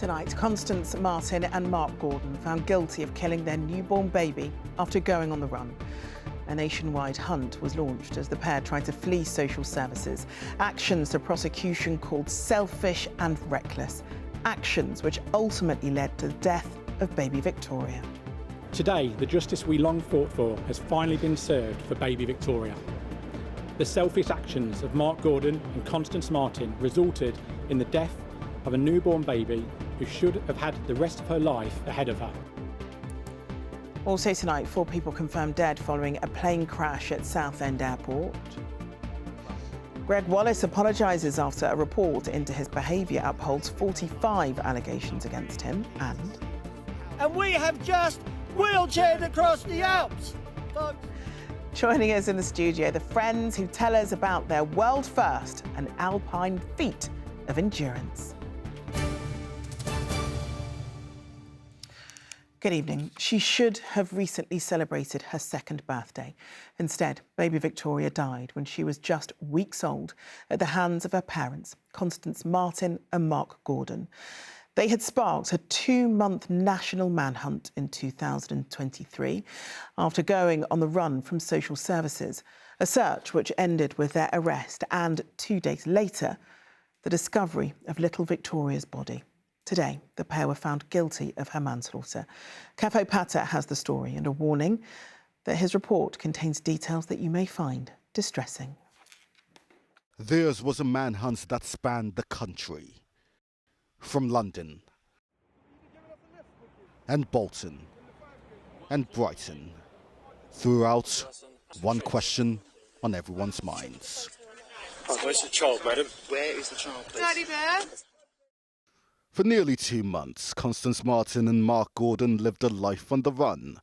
Tonight, Constance Martin and Mark Gordon found guilty of killing their newborn baby after going on the run. A nationwide hunt was launched as the pair tried to flee social services. Actions the prosecution called selfish and reckless. Actions which ultimately led to the death of baby Victoria. Today, the justice we long fought for has finally been served for baby Victoria. The selfish actions of Mark Gordon and Constance Martin resulted in the death of a newborn baby who should have had the rest of her life ahead of her. Also tonight, 4 people confirmed dead following a plane crash at Southend Airport. Greg Wallace apologises after a report into his behaviour upholds 45 allegations against him. And we have just wheelchaired across the Alps. Joining us in the studio, the friends who tell us about their world first and Alpine feat of endurance. Good evening. She should have recently celebrated her 2nd birthday. Instead, baby Victoria died when she was just weeks old at the hands of her parents, Constance Martin and Mark Gordon. They had sparked a 2-month national manhunt in 2023 after going on the run from social services, a search which ended with their arrest and 2 days later, the discovery of little Victoria's body. Today, the pair were found guilty of her manslaughter. Cafe Pata has the story and a warning that his report contains details that you may find distressing. Theirs was a manhunt that spanned the country. From London and Bolton and Brighton. Throughout, one question on everyone's minds. Where's the child, madam? Where is the child, please? Daddy Bear? For nearly 2 months, Constance Martin and Mark Gordon lived a life on the run.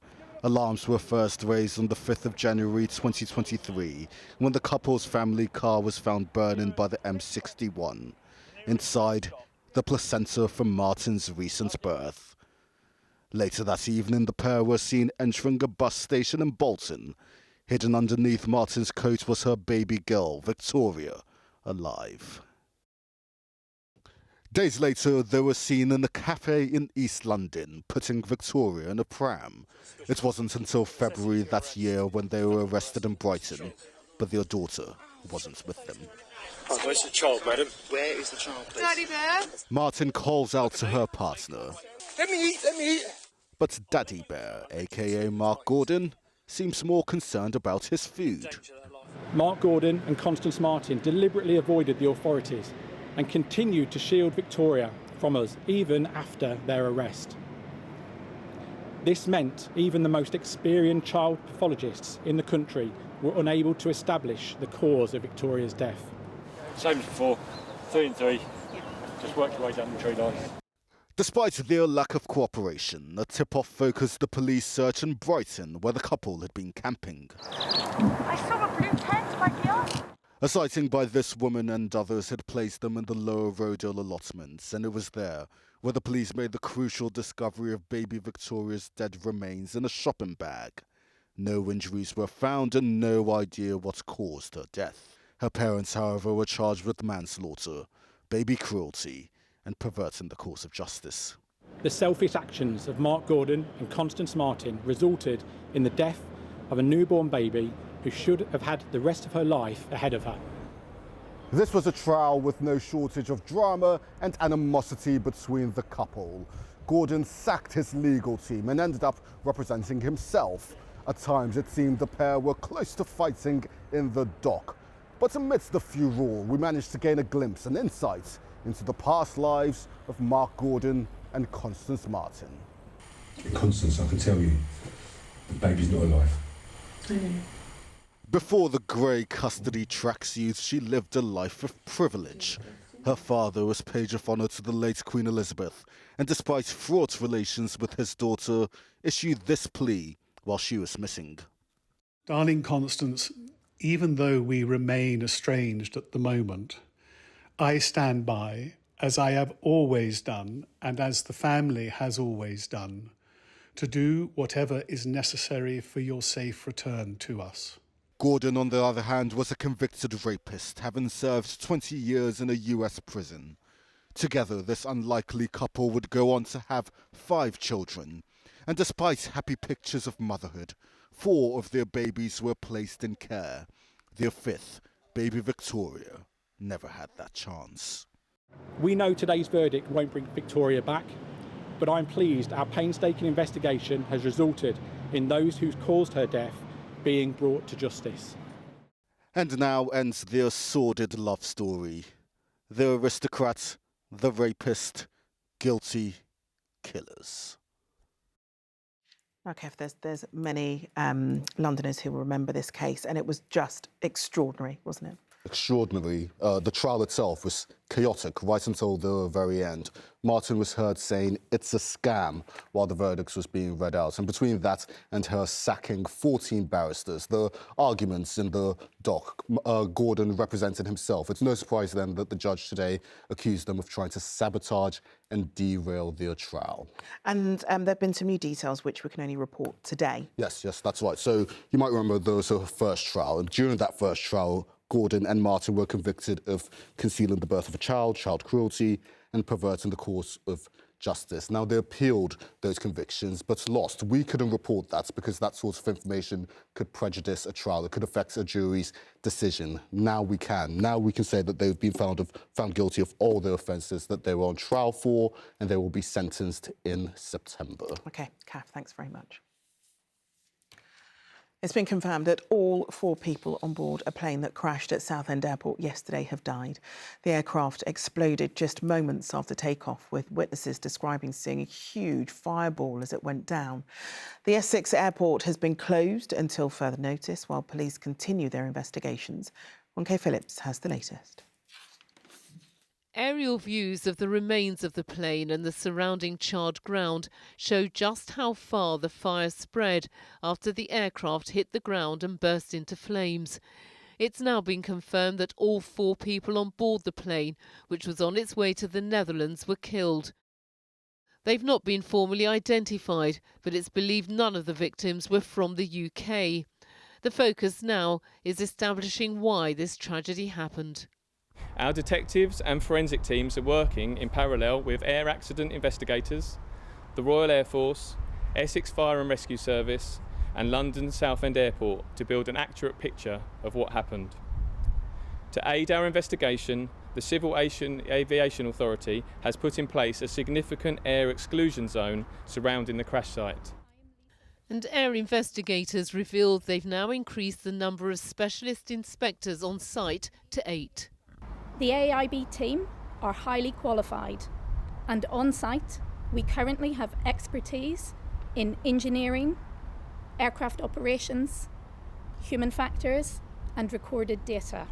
Alarms were first raised on the 5th of January 2023 when the couple's family car was found burning by the M61. Inside, the placenta from Martin's recent birth. Later that evening, the pair were seen entering a bus station in Bolton. Hidden underneath Martin's coat was her baby girl, Victoria, alive. Days later, they were seen in a cafe in East London, putting Victoria in a pram. It wasn't until February that year when they were arrested in Brighton, but their daughter wasn't with them. Where's the child, madam? Where is the child, please? Daddy Bear? Martin calls out to her partner. Let me eat. But Daddy Bear, aka Mark Gordon, seems more concerned about his food. Mark Gordon and Constance Martin deliberately avoided the authorities and continued to shield Victoria from us even after their arrest. This meant even the most experienced child pathologists in the country were unable to establish the cause of Victoria's death. Same as before, 3 and 3. Just work your way down the tree line. Despite their lack of cooperation, a tip-off focused the police search in Brighton, where the couple had been camping. I saw a blue tent by the arch. A sighting by this woman and others had placed them in the lower Rodale allotments, and it was there where the police made the crucial discovery of baby Victoria's dead remains in a shopping bag. No injuries were found and no idea what caused her death. Her parents, however, were charged with manslaughter, baby cruelty, and perverting the course of justice. The selfish actions of Mark Gordon and Constance Martin resulted in the death of a newborn baby who should have had the rest of her life ahead of her. This was a trial with no shortage of drama and animosity between the couple. Gordon sacked his legal team and ended up representing himself. At times it seemed the pair were close to fighting in the dock. But amidst the furore, we managed to gain a glimpse and insight into the past lives of Mark Gordon and Constance Martin. Constance, I can tell you, the baby's not alive. Before the grey custody tracksuit, she lived a life of privilege. Her father was page of honour to the late Queen Elizabeth, and despite fraught relations with his daughter, issued this plea while she was missing. Darling Constance, even though we remain estranged at the moment, I stand by, as I have always done, and as the family has always done, to do whatever is necessary for your safe return to us. Gordon, on the other hand, was a convicted rapist, having served 20 years in a US prison. Together, this unlikely couple would go on to have 5 children. And despite happy pictures of motherhood, 4 of their babies were placed in care. Their 5th, baby Victoria, never had that chance. We know today's verdict won't bring Victoria back, but I'm pleased our painstaking investigation has resulted in those who caused her death being brought to justice. And now ends their sordid love story. The aristocrat, the rapist, guilty killers. Okay, there's many Londoners who will remember this case, and it was just extraordinary, wasn't it? Extraordinary. The trial itself was chaotic right until the very end. Martin was heard saying it's a scam while the verdict was being read out. And between that and her sacking 14 barristers, the arguments in the dock, Gordon represented himself. It's no surprise then that the judge today accused them of trying to sabotage and derail their trial. And there have been some new details which we can only report today. Yes, that's right. So you might remember there was a first trial, and during that first trial, Gordon and Martin were convicted of concealing the birth of a child cruelty, and perverting the course of justice. Now, they appealed those convictions, but lost. We couldn't report that because that sort of information could prejudice a trial. It could affect a jury's decision. Now we can. Now we can say that they've been found guilty of all the offences that they were on trial for, and they will be sentenced in September. OK, Kath, thanks very much. It's been confirmed that all 4 people on board a plane that crashed at Southend Airport yesterday have died. The aircraft exploded just moments after takeoff, with witnesses describing seeing a huge fireball as it went down. The Essex airport has been closed until further notice while police continue their investigations. Ronke Phillips has the latest. Aerial views of the remains of the plane and the surrounding charred ground show just how far the fire spread after the aircraft hit the ground and burst into flames. It's now been confirmed that all 4 people on board the plane, which was on its way to the Netherlands, were killed. They've not been formally identified, but it's believed none of the victims were from the UK. The focus now is establishing why this tragedy happened. Our detectives and forensic teams are working in parallel with air accident investigators, the Royal Air Force, Essex Fire and Rescue Service and London Southend Airport to build an accurate picture of what happened. To aid our investigation, the Civil Aviation Authority has put in place a significant air exclusion zone surrounding the crash site. And air investigators revealed they've now increased the number of specialist inspectors on site to 8. The AIB team are highly qualified, and on site we currently have expertise in engineering, aircraft operations, human factors and recorded data.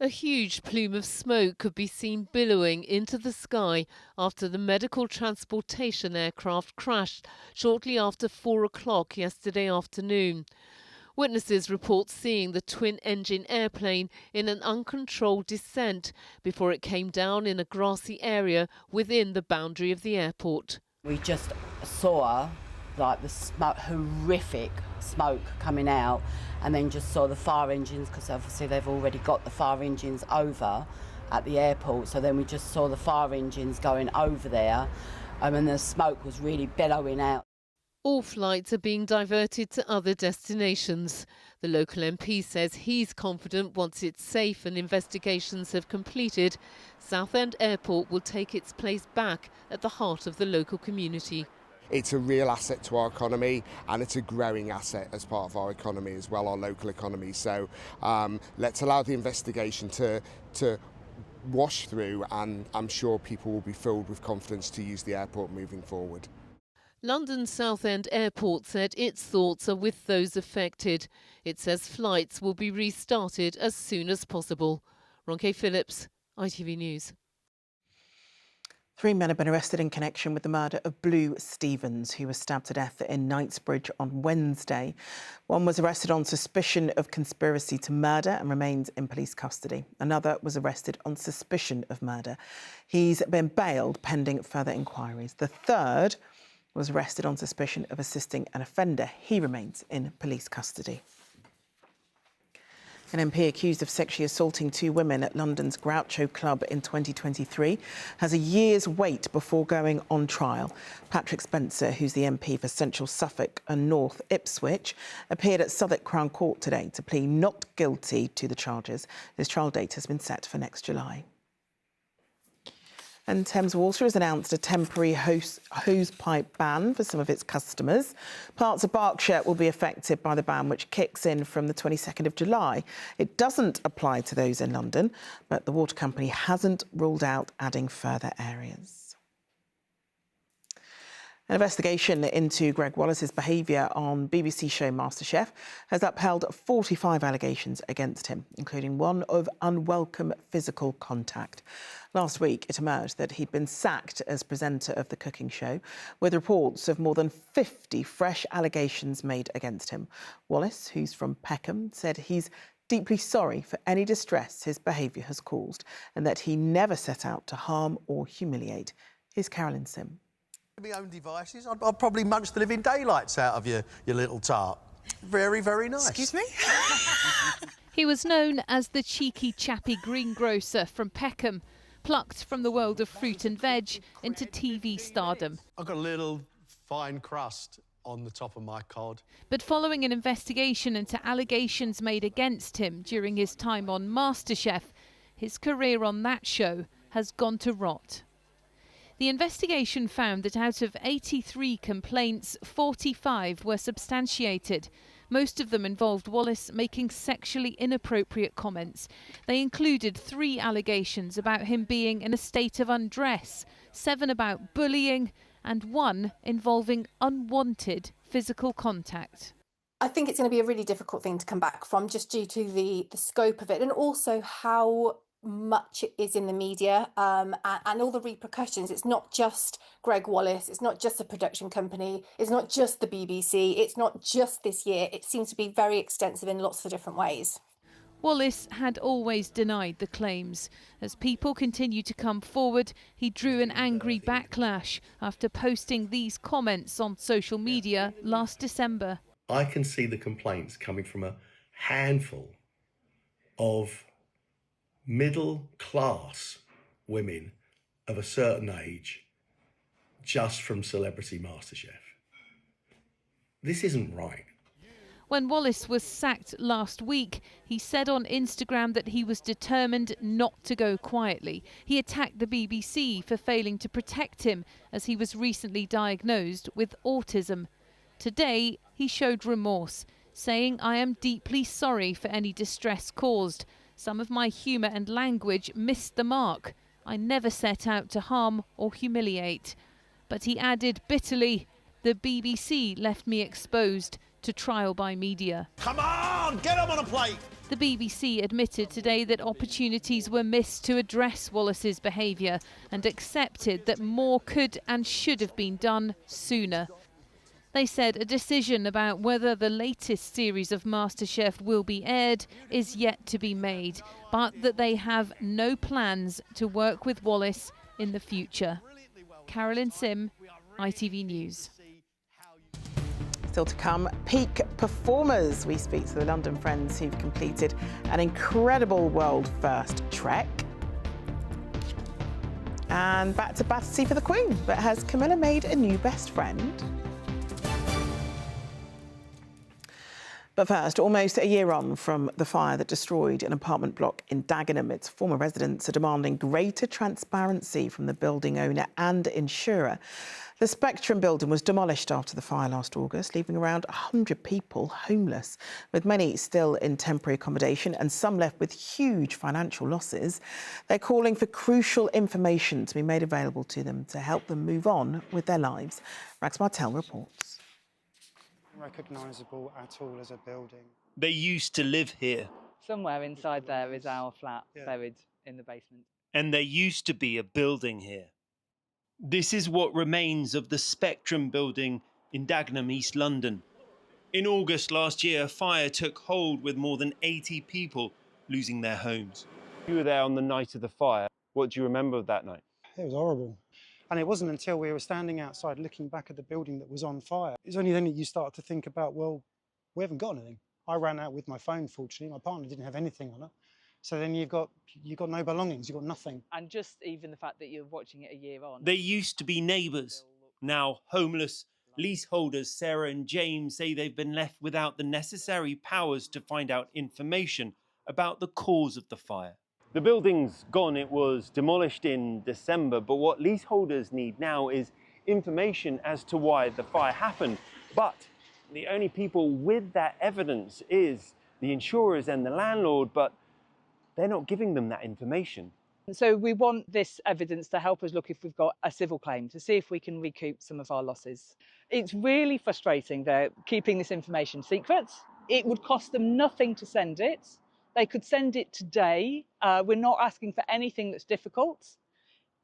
A huge plume of smoke could be seen billowing into the sky after the medical transportation aircraft crashed shortly after 4 o'clock yesterday afternoon. Witnesses report seeing the twin-engine airplane in an uncontrolled descent before it came down in a grassy area within the boundary of the airport. We just saw like the smoke, horrific smoke coming out, and then just saw the fire engines, because obviously they've already got the fire engines over at the airport, so then we just saw the fire engines going over there, and the smoke was really billowing out. All flights are being diverted to other destinations. The local MP says he's confident once it's safe and investigations have completed, Southend Airport will take its place back at the heart of the local community. It's a real asset to our economy, and it's a growing asset as part of our economy as well, our local economy. So let's allow the investigation to wash through, and I'm sure people will be filled with confidence to use the airport moving forward. London Southend Airport said its thoughts are with those affected. It says flights will be restarted as soon as possible. Ronke Phillips, ITV News. 3 men have been arrested in connection with the murder of Blue Stevens, who was stabbed to death in Knightsbridge on Wednesday. One was arrested on suspicion of conspiracy to murder and remains in police custody. Another was arrested on suspicion of murder. He's been bailed pending further inquiries. The third was arrested on suspicion of assisting an offender. He remains in police custody. An MP accused of sexually assaulting 2 women at London's Groucho Club in 2023 has a year's wait before going on trial. Patrick Spencer, who's the MP for Central Suffolk and North Ipswich, appeared at Southwark Crown Court today to plead not guilty to the charges. His trial date has been set for next July. And Thames Water has announced a temporary hosepipe ban for some of its customers. Parts of Berkshire will be affected by the ban, which kicks in from the 22nd of July. It doesn't apply to those in London, but the water company hasn't ruled out adding further areas. An investigation into Greg Wallace's behaviour on BBC show MasterChef has upheld 45 allegations against him, including one of unwelcome physical contact. Last week, it emerged that he'd been sacked as presenter of the cooking show, with reports of more than 50 fresh allegations made against him. Wallace, who's from Peckham, said he's deeply sorry for any distress his behaviour has caused and that he never set out to harm or humiliate. Here's Carolyn Sim. My own devices, I'd probably munch the living daylights out of your little tart. Very, very nice. Excuse me? He was known as the cheeky, chappy greengrocer from Peckham, plucked from the world of fruit and veg into TV stardom. I've got a little fine crust on the top of my cod. But following an investigation into allegations made against him during his time on MasterChef, his career on that show has gone to rot. The investigation found that out of 83 complaints, 45 were substantiated. Most of them involved Wallace making sexually inappropriate comments. They included 3 allegations about him being in a state of undress, 7 about bullying, and 1 involving unwanted physical contact. I think it's going to be a really difficult thing to come back from, just due to the scope of it and also how much it is in the media, and all the repercussions. It's not just Greg Wallace, it's not just a production company, it's not just the BBC, it's not just this year. It seems to be very extensive in lots of different ways. Wallace had always denied the claims. As people continue to come forward, he drew an angry backlash after posting these comments on social media last December. I can see the complaints coming from a handful of middle-class women of a certain age just from Celebrity MasterChef. This isn't right. When Wallace was sacked last week, he said on Instagram that he was determined not to go quietly. He attacked the BBC for failing to protect him as he was recently diagnosed with autism. Today, he showed remorse, saying, "I am deeply sorry for any distress caused. Some of my humour and language missed the mark. I never set out to harm or humiliate." But he added bitterly, "The BBC left me exposed to trial by media." Come on, get them on a plate! The BBC admitted today that opportunities were missed to address Wallace's behaviour and accepted that more could and should have been done sooner. They said a decision about whether the latest series of MasterChef will be aired is yet to be made, but that they have no plans to work with Wallace in the future. Carolyn Sim, ITV News. Still to come, peak performers. We speak to the London friends who've completed an incredible world-first trek. And back to Battersea for the Queen, but has Camilla made a new best friend? But first, almost a year on from the fire that destroyed an apartment block in Dagenham, its former residents are demanding greater transparency from the building owner and insurer. The Spectrum building was demolished after the fire last August, leaving around 100 people homeless, with many still in temporary accommodation and some left with huge financial losses. They're calling for crucial information to be made available to them to help them move on with their lives. Rax Martel reports. Recognisable at all as a building. They used to live here. Somewhere inside there is our flat, buried in the basement. And there used to be a building here. This is what remains of the Spectrum building in Dagenham, East London. In August last year, a fire took hold with more than 80 people losing their homes. You were there on the night of the fire. What do you remember of that night? It was horrible. And it wasn't until we were standing outside looking back at the building that was on fire, it's only then that you start to think about, well, we haven't got anything. I ran out with my phone, fortunately. My partner didn't have anything on her. So then you've got no belongings, you've got nothing. And just even the fact that you're watching it a year on. They used to be neighbours, now homeless. Leaseholders Sarah and James say they've been left without the necessary powers to find out information about the cause of the fire. The building's gone, it was demolished in December, but what leaseholders need now is information as to why the fire happened. But the only people with that evidence is the insurers and the landlord, but they're not giving them that information. So we want this evidence to help us look if we've got a civil claim, to see if we can recoup some of our losses. It's really frustrating they're keeping this information secret. It would cost them nothing to send it. They could send it today. We're not asking for anything that's difficult.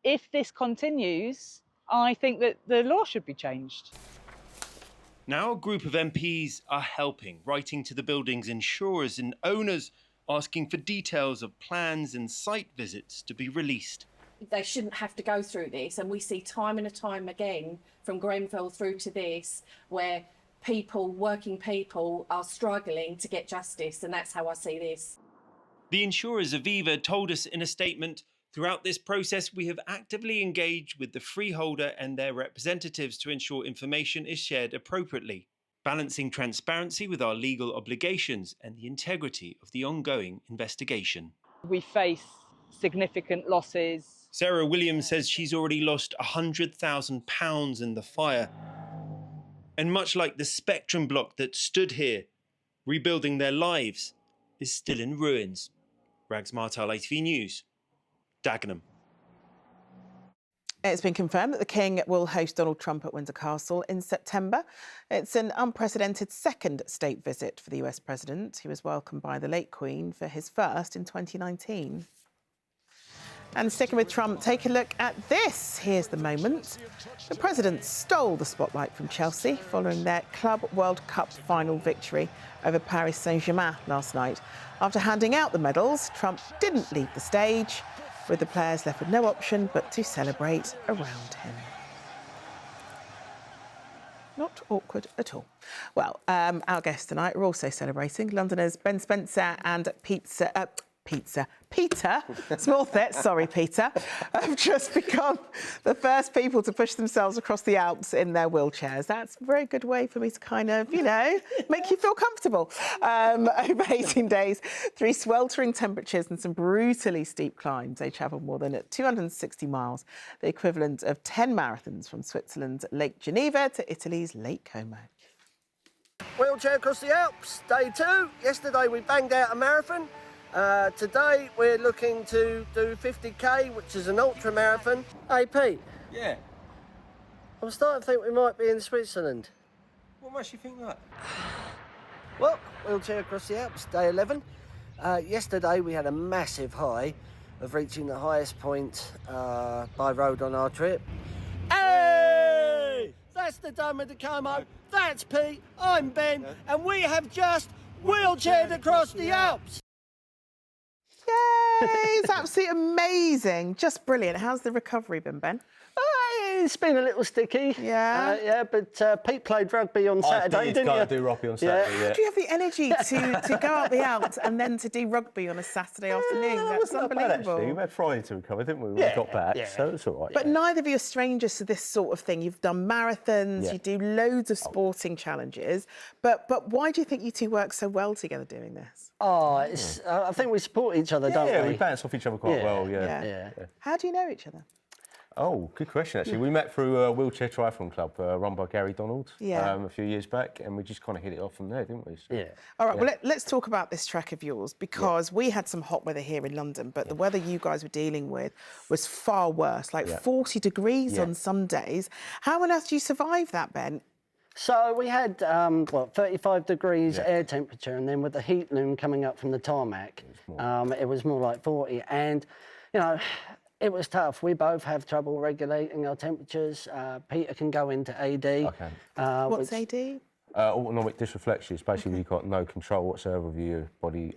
If this continues, I think that the law should be changed. Now a group of MPs are helping, writing to the building's insurers and owners, asking for details of plans and site visits to be released. They shouldn't have to go through this, and we see time and time again from Grenfell through to this where working people are struggling to get justice, and that's how I see this. The insurers Aviva told us in a statement, throughout this process we have actively engaged with the freeholder and their representatives to ensure information is shared appropriately, balancing transparency with our legal obligations and the integrity of the ongoing investigation. We face significant losses. Sarah Williams says she's already lost £100,000 in the fire. And much like the Spectrum block that stood here, rebuilding their lives is still in ruins. Rags Martel, ITV News, Dagenham. It's been confirmed that the King will host Donald Trump at Windsor Castle in September. It's an unprecedented second state visit for the US President. He was welcomed by the late Queen for his first in 2019. And sticking with Trump, take a look at this. Here's the moment. The President stole the spotlight from Chelsea following their Club World Cup final victory over Paris Saint-Germain last night. After handing out the medals, Trump didn't leave the stage, with the players left with no option but to celebrate around him. Not awkward at all. Well, our guests tonight are also celebrating. Londoners Ben Spencer and Peter Smallthit, sorry Peter, have just become the first people to push themselves across the Alps in their wheelchairs. That's a very good way for me to kind of, make you feel comfortable. Over 18 days, through sweltering temperatures and some brutally steep climbs, they travelled more than 260 miles, the equivalent of 10 marathons from Switzerland's Lake Geneva to Italy's Lake Como. Wheelchair across the Alps, day 2. Yesterday we banged out a marathon. Today we're looking to do 50k, which is an ultra marathon. Hey Pete. Yeah. I'm starting to think we might be in Switzerland. What makes you think that? Well, wheelchair across the Alps, day 11. Yesterday we had a massive high of reaching the highest point by road on our trip. Hey! That's the Dome of the Como. That's Pete. I'm Ben, and we have just wheelchaired across the Alps. Yay! It's absolutely amazing. Just brilliant. How's the recovery been, Ben? It's been a little sticky. Yeah. But Pete played rugby on Saturday, didn't you? I do rugby on Saturday, How do you have the energy to go out the Alps and then to do rugby on a Saturday afternoon? That's unbelievable. We had Friday to recover, didn't we? When we got back, so it's all right. But neither of you are strangers to this sort of thing. You've done marathons, you do loads of sporting challenges. But why do you think you two work so well together doing this? I think we support each other, don't we? Yeah, we bounce off each other quite well, yeah. How do you know each other? Oh, good question, actually. We met through a wheelchair triathlon club run by Gary Donald a few years back, and we just kind of hit it off from there, didn't we? So, All right, well, let's talk about this track of yours, because we had some hot weather here in London, but the weather you guys were dealing with was far worse, like 40 degrees on some days. How on earth do you survive that, Ben? So we had, 35 degrees air temperature, and then with the heat loom coming up from the tarmac, it was more like 40. And, it was tough. We both have trouble regulating our temperatures. Peter can go into AD. Okay. What's AD? Autonomic dysreflexia. Basically, you've got no control whatsoever of your body,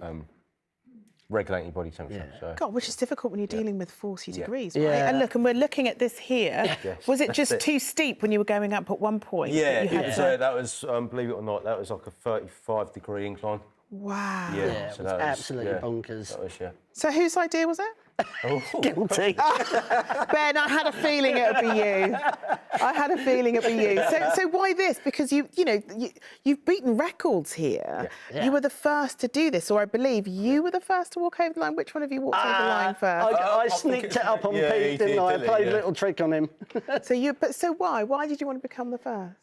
regulating your body temperature. So. God, which is difficult when you're dealing with 40 degrees, right? Yeah. And we're looking at this here. Was it just too steep when you were going up at one point? Yeah, that was, believe it or not, that was like a 35-degree incline. Wow. Yeah, it was absolutely bonkers. That was, yeah. So whose idea was it? Guilty. Ben, I had a feeling it would be you. I had a feeling it'd be you. So why this? Because you've beaten records here. Yeah. You were the first to do this, or I believe you were the first to walk over the line. Which one of you walked over the line first? I sneaked it up on Pete, didn't I? I played a little trick on him. So why? Why did you want to become the first?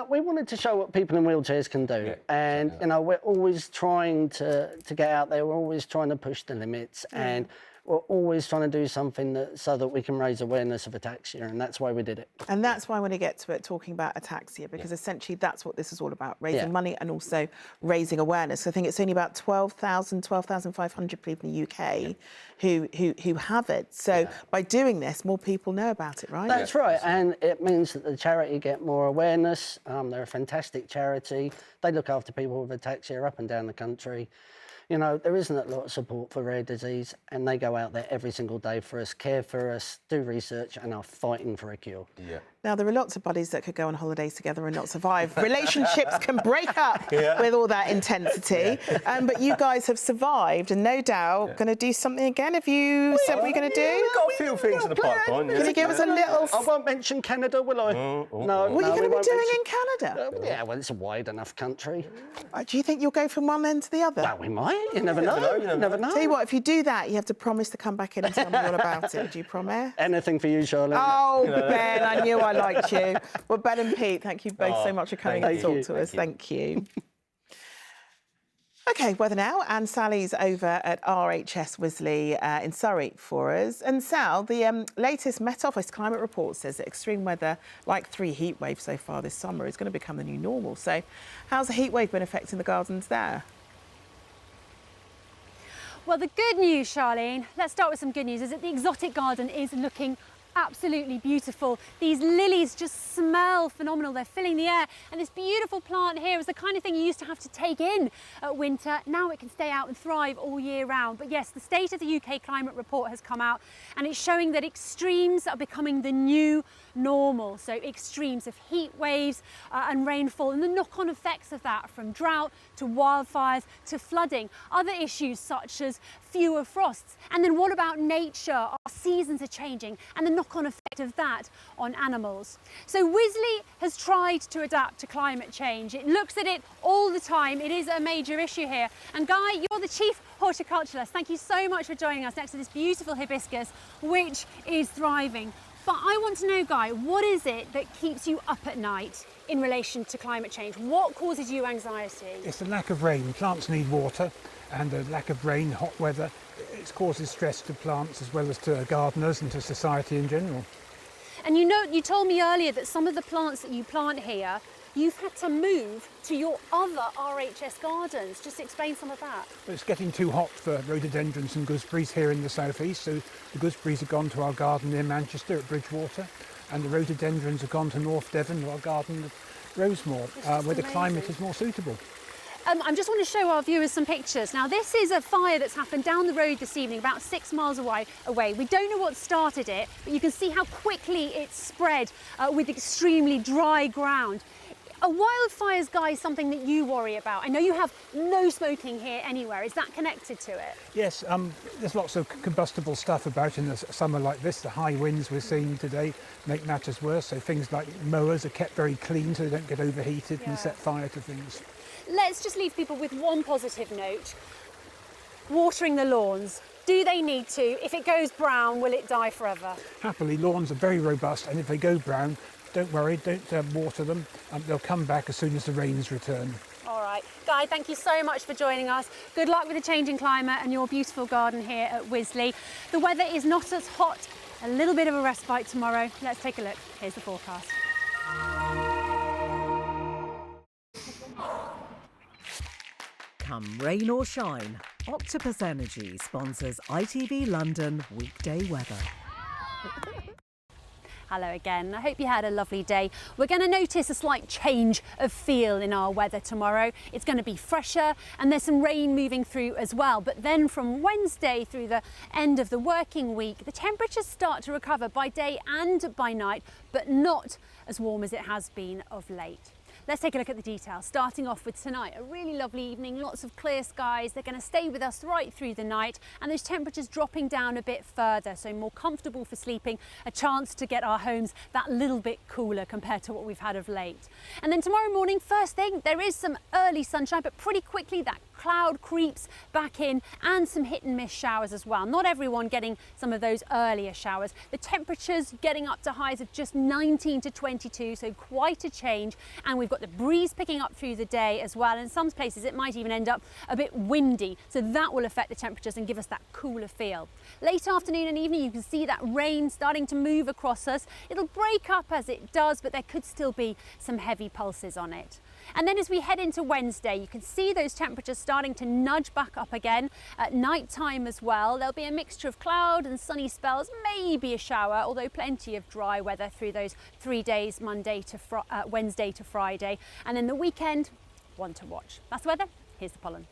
We wanted to show what people in wheelchairs can do, and we're always trying to get out there. We're always trying to push the limits, and we're always trying to do something so that we can raise awareness of ataxia, and that's why we did it. And that's why I want to get to it, talking about ataxia, because essentially that's what this is all about, raising money and also raising awareness. I think it's only about 12,500 people in the UK who have it. So by doing this, more people know about it, right? That's right, and it means that the charity get more awareness. They're a fantastic charity. They look after people with ataxia up and down the country. You know, there isn't a lot of support for rare disease, and they go out there every single day for us, care for us, do research, and are fighting for a cure. Yeah. Now, there are lots of buddies that could go on holidays together and not survive. Relationships can break up with all that intensity. But you guys have survived and no doubt going to do something again. Have you said what you're going to do? We've got a few things in the pipeline. Can you give us a little... I won't mention Canada, will I? No. What are you going to be doing in Canada? Yeah, well, it's a wide enough country. Do you think you'll go from one end to the other? Well, we might. You never know. You never know. Tell you what, if you do that, you have to promise to come back in and tell me all about it. Do you promise? Anything for you, Charlotte. Oh, Ben, I knew I liked you. Well, Ben and Pete, thank you both so much for coming and talk to us. Thank you. OK, weather now, and Sally's over at RHS Wisley in Surrey for us. And Sal, the latest Met Office climate report says that extreme weather, like 3 heat waves so far this summer, is going to become the new normal. So how's the heat wave been affecting the gardens there? Well, the good news, Charlene, let's start with some good news, is that the exotic garden is looking absolutely beautiful. These lilies just smell phenomenal. They're filling the air. And this beautiful plant here is the kind of thing you used to have to take in at winter. Now it can stay out and thrive all year round. But yes, the State of the UK Climate Report has come out and it's showing that extremes are becoming the new normal. So extremes of heat waves and rainfall and the knock-on effects of that, from drought to wildfires to flooding. Other issues such as fewer frosts. And then what about nature? Our seasons are changing and the knock-on effect of that on animals. So Wisley has tried to adapt to climate change. It looks at it all the time. It is a major issue here. And Guy, you're the chief horticulturalist. Thank you so much for joining us next to this beautiful hibiscus, which is thriving. But I want to know, Guy, what is it that keeps you up at night in relation to climate change? What causes you anxiety? It's the lack of rain. Plants need water, and the lack of rain, hot weather, it causes stress to plants as well as to gardeners and to society in general. And you know, you told me earlier that some of the plants that you plant here, you've had to move to your other RHS gardens. Just explain some of that. It's getting too hot for rhododendrons and gooseberries here in the southeast, so the gooseberries have gone to our garden near Manchester at Bridgewater, and the rhododendrons have gone to North Devon to our garden at Rosemore, where the climate is more suitable. I just want to show our viewers some pictures. Now, this is a fire that's happened down the road this evening, about 6 miles away. We don't know what started it, but you can see how quickly it spread with extremely dry ground. Are wildfires, guys, something that you worry about? I know you have no smoking here anywhere. Is that connected to it? Yes, there's lots of combustible stuff about in a summer like this. The high winds we're seeing today make matters worse. So things like mowers are kept very clean so they don't get overheated and set fire to things. Let's just leave people with one positive note. Watering the lawns. Do they need to? If it goes brown, will it die forever? Happily, lawns are very robust, and if they go brown, don't worry, don't water them. They'll come back as soon as the rains return. All right. Guy, thank you so much for joining us. Good luck with the changing climate and your beautiful garden here at Wisley. The weather is not as hot. A little bit of a respite tomorrow. Let's take a look. Here's the forecast. Come rain or shine, Octopus Energy sponsors ITV London weekday weather. Hello again. I hope you had a lovely day. We're going to notice a slight change of feel in our weather tomorrow. It's going to be fresher and there's some rain moving through as well. But then from Wednesday through the end of the working week, the temperatures start to recover by day and by night, but not as warm as it has been of late. Let's take a look at the details. Starting off with tonight, a really lovely evening, lots of clear skies. They're going to stay with us right through the night, and those temperatures dropping down a bit further, so more comfortable for sleeping, a chance to get our homes that little bit cooler compared to what we've had of late. And then tomorrow morning, first thing, there is some early sunshine, but pretty quickly that cloud creeps back in, and some hit and miss showers as well. Not everyone getting some of those earlier showers. The temperatures getting up to highs of just 19 to 22, so quite a change. And we've got the breeze picking up through the day as well. In some places it might even end up a bit windy, so that will affect the temperatures and give us that cooler feel. Late afternoon and evening, you can see that rain starting to move across us. It'll break up as it does, but there could still be some heavy pulses on it. And then as we head into Wednesday, you can see those temperatures starting to nudge back up again at night time as well. There'll be a mixture of cloud and sunny spells, maybe a shower, although plenty of dry weather through those 3 days, Wednesday to Friday. And then the weekend, one to watch. That's the weather. Here's the pollen.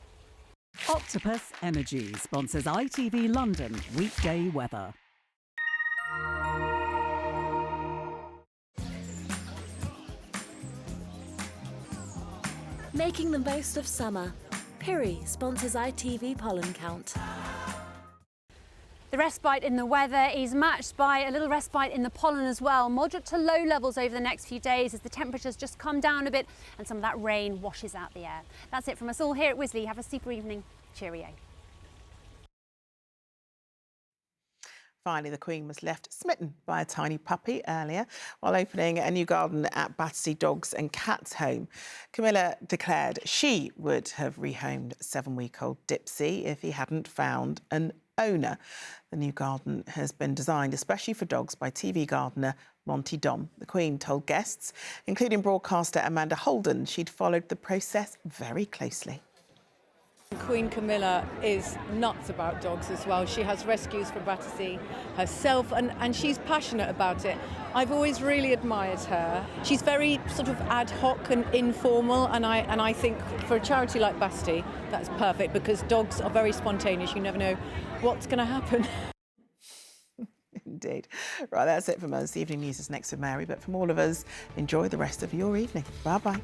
Octopus Energy sponsors ITV London weekday weather. Making the most of summer. Piri sponsors ITV pollen count. The respite in the weather is matched by a little respite in the pollen as well. Moderate to low levels over the next few days as the temperatures just come down a bit and some of that rain washes out the air. That's it from us all here at Wisley. Have a super evening. Cheerio. Finally, the Queen was left smitten by a tiny puppy earlier while opening a new garden at Battersea Dogs and Cats Home. Camilla declared she would have rehomed 7-week-old Dipsy if he hadn't found an owner. The new garden has been designed especially for dogs by TV gardener Monty Dom. The Queen told guests, including broadcaster Amanda Holden, she'd followed the process very closely. Queen Camilla is nuts about dogs as well. She has rescues for Battersea herself and she's passionate about it. I've always really admired her. She's very sort of ad hoc and informal, and I think for a charity like Battersea, that's perfect because dogs are very spontaneous. You never know what's going to happen. Indeed. Right, that's it from us. The evening news is next with Mary, but from all of us, enjoy the rest of your evening. Bye-bye.